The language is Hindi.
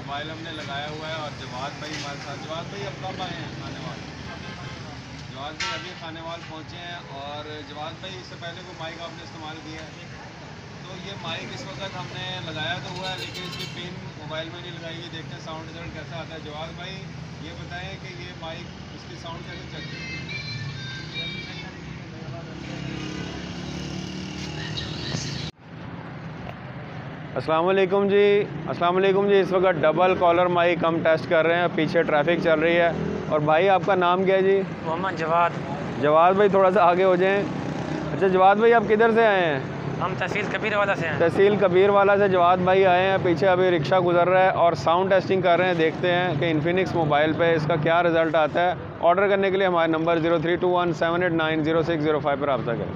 मोबाइल हमने लगाया हुआ है और जवाद भाई हमारे साथ। जवाद भाई अब कब आए हैं खानेवाल? जवाद भाई अभी खानेवाल पहुँचे हैं। और जवाद भाई इससे पहले कोई माइक आपने इस्तेमाल किया है? तो ये माइक इस वक्त हमने लगाया तो हुआ है, लेकिन इसकी पिन मोबाइल में नहीं लगाई है। देखते हैं साउंड रिजल्ट कैसा आता है। जवाद भाई ये बताएं कि ये माइक इसकी साउंड कैसे चलती है? अस्सलाम वालेकुम जी। अस्सलाम वालेकुम जी। इस वक्त डबल कॉलर माइक हम टेस्ट कर रहे हैं। पीछे ट्रैफिक चल रही है। और भाई आपका नाम क्या है जी? मोहम्मद जवाद। जवाद भाई थोड़ा सा आगे हो जाएं। अच्छा जवाद भाई आप किधर से आए हैं? हम तहसील कबीरवाला से हैं। तहसील कबीरवाला से जवाद भाई आए हैं। पीछे अभी रिक्शा गुजर रहा है और साउंड टेस्टिंग कर रहे हैं। देखते हैं कि इन्फिनिक्स मोबाइल पे इसका क्या रिज़ल्ट आता है। ऑर्डर करने के लिए हमारे नंबर 032178906005 पर रब्ता करें।